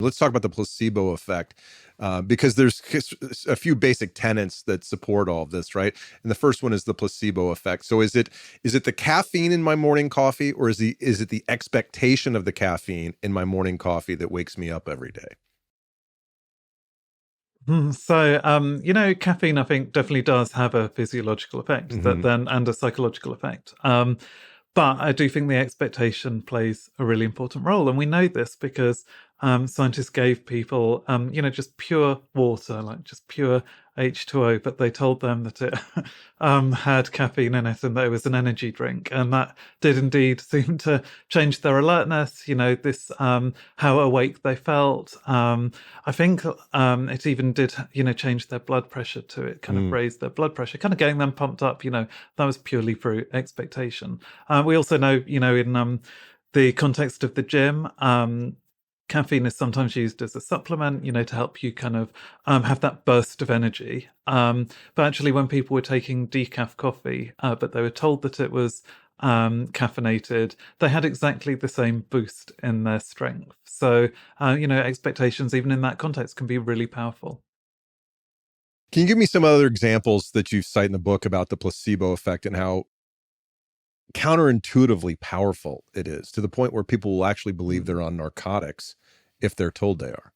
Let's talk about the placebo effect, because there's a few basic tenets that support all of this, right? And the first one is the placebo effect. So is it the caffeine in my morning coffee, or is it the expectation of the caffeine in my morning coffee that wakes me up every day? So, caffeine, I think, definitely does have a physiological effect and a psychological effect. But I do think the expectation plays a really important role. And we know this because scientists gave people, just pure water, like just pure H2O, but they told them that it had caffeine in it and that it was an energy drink. And that did indeed seem to change their alertness, how awake they felt. I think it even did, change their blood pressure to it, kind of raise their blood pressure, kind of getting them pumped up, that was purely through expectation. We also know, in the context of the gym, caffeine is sometimes used as a supplement, to help you kind of have that burst of energy. But actually, when people were taking decaf coffee, but they were told that it was caffeinated, they had exactly the same boost in their strength. So, expectations, even in that context, can be really powerful. Can you give me some other examples that you cite in the book about the placebo effect and how counterintuitively powerful it is, to the point where people will actually believe they're on narcotics if they're told they are?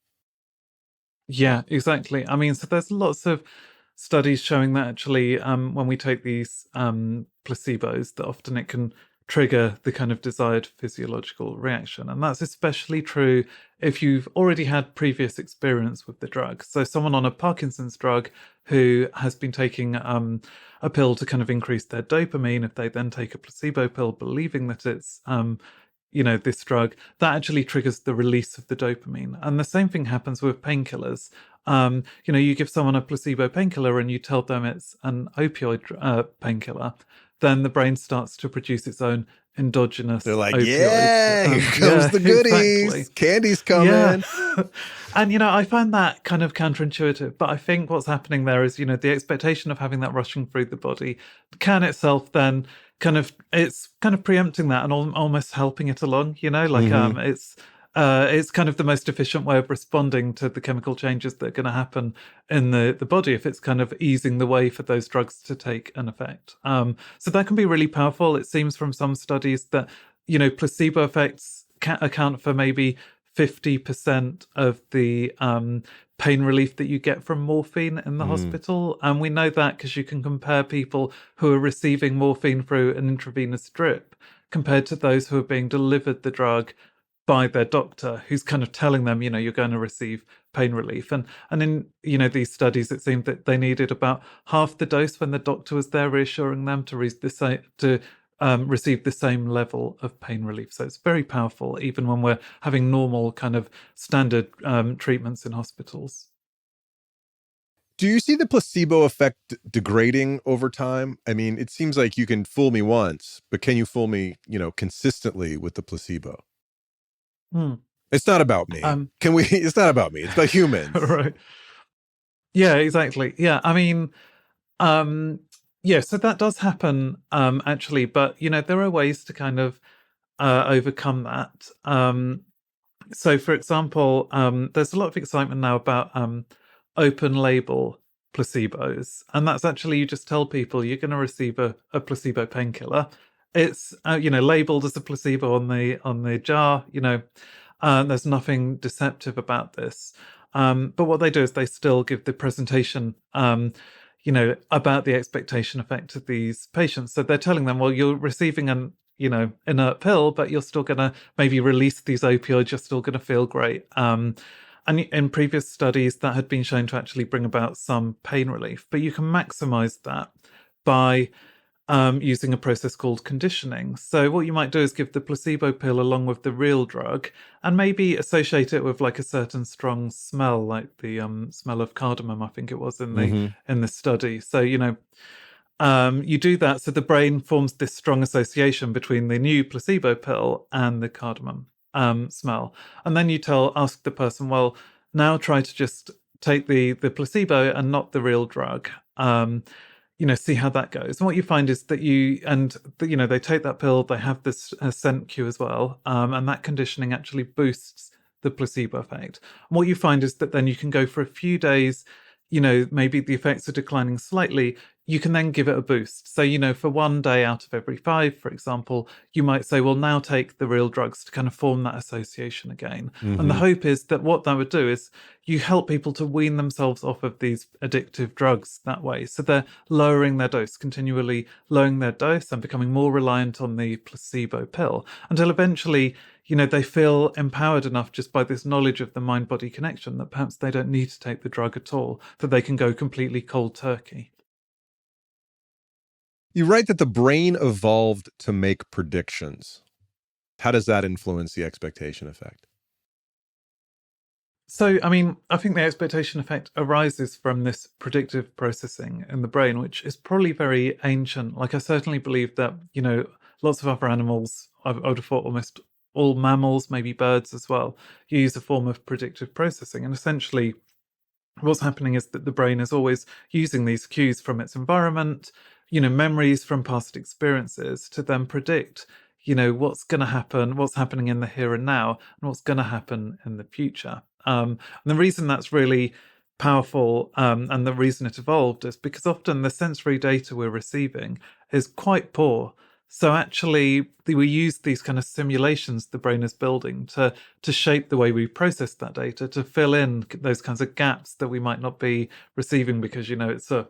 Yeah, exactly. I mean, so there's lots of studies showing that actually, when we take these placebos, that often it can trigger the kind of desired physiological reaction. And that's especially true if you've already had previous experience with the drug. So someone on a Parkinson's drug who has been taking a pill to kind of increase their dopamine, if they then take a placebo pill believing that it's this drug, that actually triggers the release of the dopamine. And the same thing happens with painkillers. You give someone a placebo painkiller and you tell them it's an opioid painkiller, then the brain starts to produce its own endogenous They're like, opioids. yeah, here comes the goodies. Exactly. Candy's coming. Yeah. And, I find that kind of counterintuitive, but I think what's happening there is, the expectation of having that rushing through the body can itself then it's kind of preempting that and almost helping it along, it's kind of the most efficient way of responding to the chemical changes that are going to happen in the body if it's kind of easing the way for those drugs to take an effect. So that can be really powerful. It seems from some studies that, placebo effects can account for maybe 50% of the pain relief that you get from morphine in the hospital. And we know that because you can compare people who are receiving morphine through an intravenous drip compared to those who are being delivered the drug by their doctor, who's kind of telling them, you're going to receive pain relief. And in, these studies, it seemed that they needed about half the dose when the doctor was there reassuring them to receive the same level of pain relief. So it's very powerful, even when we're having normal kind of standard treatments in hospitals. Do you see the placebo effect degrading over time? I mean, it seems like you can fool me once, but can you fool me, consistently with the placebo? It's not about me. It's not about me. It's about humans. Right. Yeah, exactly. Yeah. I mean, yeah, so that does happen, actually, but, there are ways to kind of overcome that. So, for example, there's a lot of excitement now about open label placebos. And that's actually, you just tell people you're going to receive a placebo painkiller. It's, labeled as a placebo on the jar, there's nothing deceptive about this. But what they do is they still give the presentation, about the expectation effect to these patients. So they're telling them, well, you're receiving an, inert pill, but you're still going to maybe release these opioids. You're still going to feel great. And in previous studies, that had been shown to actually bring about some pain relief. But you can maximize that by using a process called conditioning. So what you might do is give the placebo pill along with the real drug and maybe associate it with like a certain strong smell, like the smell of cardamom, I think it was in the study. So, you do that so the brain forms this strong association between the new placebo pill and the cardamom smell. And then you ask the person, well, now try to just take the placebo and not the real drug. See how that goes. And what you find is that they take that pill, they have this scent cue as well, and that conditioning actually boosts the placebo effect. And what you find is that then you can go for a few days, maybe the effects are declining slightly, you can then give it a boost. So, for one day out of every 5, for example, you might say, well, now take the real drugs to kind of form that association again. And the hope is that what that would do is you help people to wean themselves off of these addictive drugs that way. So they're lowering their dose, continually lowering their dose and becoming more reliant on the placebo pill until eventually, they feel empowered enough just by this knowledge of the mind-body connection that perhaps they don't need to take the drug at all, that they can go completely cold turkey. You write that the brain evolved to make predictions. How does that influence the expectation effect? So, I think the expectation effect arises from this predictive processing in the brain, which is probably very ancient. Like, I certainly believe that, lots of other animals, I would have thought almost all mammals, maybe birds as well, use a form of predictive processing. And essentially, what's happening is that the brain is always using these cues from its environment, memories from past experiences to then predict, what's going to happen, what's happening in the here and now, and what's going to happen in the future. And the reason that's really powerful and the reason it evolved is because often the sensory data we're receiving is quite poor. So actually, we use these kind of simulations the brain is building to shape the way we process that data, to fill in those kinds of gaps that we might not be receiving because, it's a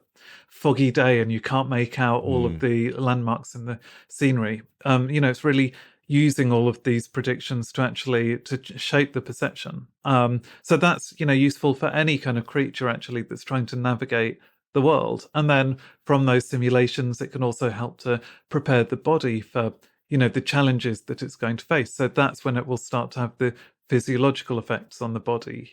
foggy day and you can't make out all of the landmarks in the scenery. It's really using all of these predictions to actually to shape the perception. So that's, useful for any kind of creature actually that's trying to navigate the world. And then from those simulations, it can also help to prepare the body for, the challenges that it's going to face. So that's when it will start to have the physiological effects on the body,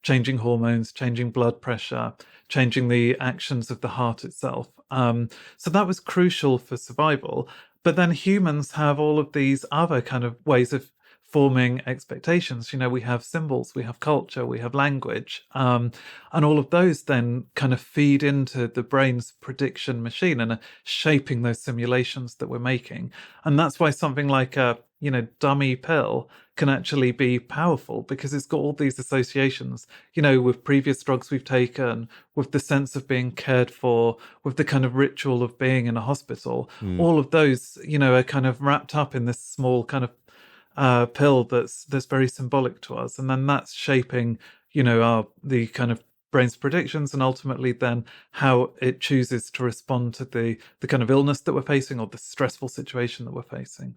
changing hormones, changing blood pressure, changing the actions of the heart itself. So that was crucial for survival. But then humans have all of these other kind of ways of forming expectations. We have symbols, we have culture, we have language, and all of those then kind of feed into the brain's prediction machine and are shaping those simulations that we're making. And that's why something like a dummy pill can actually be powerful, because it's got all these associations, with previous drugs we've taken, with the sense of being cared for, with the kind of ritual of being in a hospital. All of those, are kind of wrapped up in this small kind of pill that's very symbolic to us, and then that's shaping the kind of brain's predictions, and ultimately then how it chooses to respond to the kind of illness that we're facing or the stressful situation that we're facing.